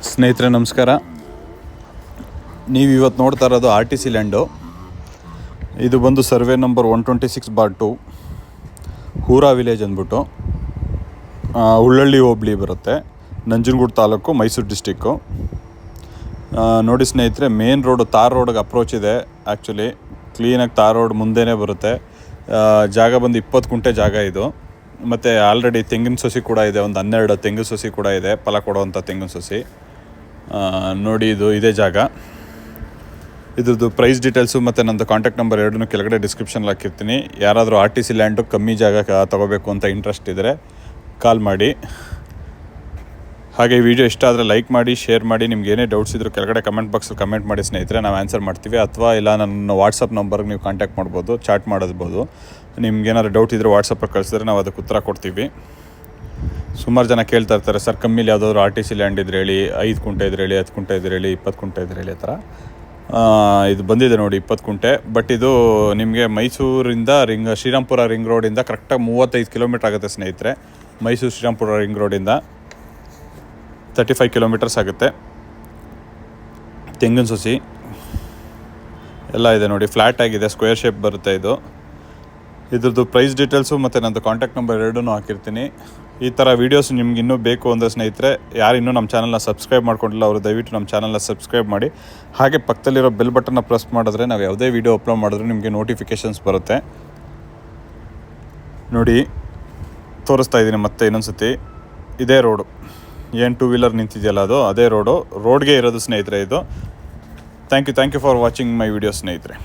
ಸ್ನೇಹಿತರೆ ನಮಸ್ಕಾರ. ನೀವು ಇವತ್ತು ನೋಡ್ತಾ ಇರೋದು RTC ಲ್ಯಾಂಡು. ಇದು ಬಂದು ಸರ್ವೆ ನಂಬರ್ 126/2 ಹೂರಾ ವಿಲೇಜ್ ಅಂದ್ಬಿಟ್ಟು ಹುಳ್ಳಳ್ಳಿ ಹೋಬಳಿ ಬರುತ್ತೆ, ನಂಜನಗೂಡು ತಾಲೂಕು, ಮೈಸೂರು ಡಿಸ್ಟಿಕ್ಕು. ನೋಡಿ ಸ್ನೇಹಿತರೆ, ಮೇನ್ ರೋಡು ತಾರ್ ರೋಡ್ಗೆ ಅಪ್ರೋಚ್ ಇದೆ. ಆ್ಯಕ್ಚುಲಿ ಕ್ಲೀನಾಗಿ ತಾರ್ ರೋಡ್ ಮುಂದೆನೇ ಬರುತ್ತೆ. ಜಾಗ ಬಂದು 20 ಗುಂಟೆ ಜಾಗ ಇದು. ಮತ್ತು ಆಲ್ರೆಡಿ ತೆಂಗಿನ ಸಸಿ ಕೂಡ ಇದೆ, ಒಂದು 12 ತೆಂಗಿನ ಸಸಿ ಕೂಡ ಇದೆ, ಫಲ ಕೊಡುವಂಥ ತೆಂಗಿನ ಸಸಿ. ನೋಡಿ, ಇದೇ ಜಾಗ. ಇದ್ರದ್ದು ಪ್ರೈಸ್ ಡೀಟೇಲ್ಸು ಮತ್ತು ನನ್ನದು ಕಾಂಟ್ಯಾಕ್ಟ್ ನಂಬರ್ ಎರಡನ್ನೂ ಕೆಳಗಡೆ ಡಿಸ್ಕ್ರಿಪ್ಷನ್ಲ್ಲಿ ಹಾಕಿರ್ತೀನಿ. ಯಾರಾದರೂ RTC ಲ್ಯಾಂಡು ಕಮ್ಮಿ ಜಾಗ ತೊಗೋಬೇಕು ಅಂತ ಇಂಟ್ರೆಸ್ಟ್ ಇದ್ದರೆ ಕಾಲ್ ಮಾಡಿ. ಹಾಗೆ ವಿಡಿಯೋ ಇಷ್ಟ ಆದರೆ ಲೈಕ್ ಮಾಡಿ, ಶೇರ್ ಮಾಡಿ. ನಿಮ್ಗೆ ಏನೇ ಡೌಟ್ಸ್ ಇದ್ದರೂ ಕೆಳಗಡೆ ಕಮೆಂಟ್ ಬಾಕ್ಸಲ್ಲಿ ಕಮೆಂಟ್ ಮಾಡಿ ಸ್ನೇಹಿತರೆ, ನಾವು ಆನ್ಸರ್ ಮಾಡ್ತೀವಿ. ಅಥವಾ ಇಲ್ಲ ನನ್ನ ವಾಟ್ಸಪ್ ನಂಬರ್ಗೆ ನೀವು ಕಾಂಟ್ಯಾಕ್ಟ್ ಮಾಡ್ಬೋದು, ಚಾಟ್ ಮಾಡೋದ್ಬೋದು. ನಿಮ್ಗೇನಾದ್ರು ಡೌಟ್ ಇದ್ದರೆ ವಾಟ್ಸಪ್ಪಲ್ಲಿ ಕಳಿಸಿದ್ರೆ ನಾವು ಅದಕ್ಕೆ ಉತ್ತರ ಕೊಡ್ತೀವಿ. ಸುಮಾರು ಜನ ಕೇಳ್ತಾ ಇರ್ತಾರೆ, ಸರ್ ಕಮ್ಮಿಲಿ ಯಾವುದಾದ್ರು RTC ಲ್ಯಾಂಡ್ ಇದ್ರೆ ಹೇಳಿ, 5 ಗುಂಟೆ ಇದ್ರೆ ಹೇಳಿ, 10 ಗುಂಟೆ ಇದ್ರೆ ಹೇಳಿ, 20 ಗುಂಟೆ ಇದ್ರೆ ಹೇಳಿ, ಆ ಥರ. ಇದು ಬಂದಿದೆ ನೋಡಿ 20 ಗುಂಟೆ. ಬಟ್ ಇದು ನಿಮಗೆ ಮೈಸೂರಿಂದ ಶ್ರೀರಾಮ್ಪುರ ರಿಂಗ್ ರೋಡಿಂದ ಕರೆಕ್ಟಾಗಿ 35 ಕಿಲೋಮೀಟ್ರ್ ಆಗುತ್ತೆ ಸ್ನೇಹಿತರೆ. ಮೈಸೂರು ಶ್ರೀರಾಮ್ಪುರ ರಿಂಗ್ ರೋಡಿಂದ 35 ಕಿಲೋಮೀಟರ್ಸ್ ಆಗುತ್ತೆ. ತೆಂಗಿನ ಸಸಿ ಎಲ್ಲ ಇದೆ ನೋಡಿ, ಫ್ಲ್ಯಾಟ್ ಆಗಿದೆ, ಸ್ಕ್ವೇರ್ ಶೇಪ್ ಬರುತ್ತೆ ಇದು. ಇದ್ರದ್ದು ಪ್ರೈಸ್ ಡೀಟೇಲ್ಸು ಮತ್ತು ನನ್ನದು ಕಾಂಟ್ಯಾಕ್ಟ್ ನಂಬರ್ ಎರಡನ್ನೂ ಹಾಕಿರ್ತೀನಿ. ಈ ಥರ ವೀಡಿಯೋಸ್ ನಿಮ್ಗೆ ಇನ್ನೂ ಬೇಕು ಅಂದರೆ ಸ್ನೇಹಿತರೆ, ಯಾರು ಇನ್ನೂ ನಮ್ಮ ಚಾನಲ್ನ ಸಬ್ಸ್ಕ್ರೈಬ್ ಮಾಡ್ಕೊಂಡಿಲ್ಲ ಅವರು ದಯವಿಟ್ಟು ನಮ್ಮ ಚಾನಲ್ನ ಸಬ್ಸ್ಕ್ರೈಬ್ ಮಾಡಿ. ಹಾಗೆ ಪಕ್ಕದಲ್ಲಿರೋ ಬೆಲ್ ಬಟನ್ನ ಪ್ರೆಸ್ ಮಾಡಿದ್ರೆ ನಾವು ಯಾವುದೇ ವೀಡಿಯೋ ಅಪ್ಲೋಡ್ ಮಾಡಿದ್ರೆ ನಿಮಗೆ ನೋಟಿಫಿಕೇಷನ್ಸ್ ಬರುತ್ತೆ. ನೋಡಿ, ತೋರಿಸ್ತಾ ಇದ್ದೀನಿ ಮತ್ತೆ ಇನ್ನೊಂದು ಸತಿ. ಇದೇ ರೋಡು, ಏನು 2 ವೀಲರ್ ನಿಂತಿದೆಯಲ್ಲ ಅದೇ ರೋಡ್ಗೆ ಇರೋದು ಸ್ನೇಹಿತರೆ ಇದು. Thank you for watching my video ಸ್ನೇಹಿತರೆ.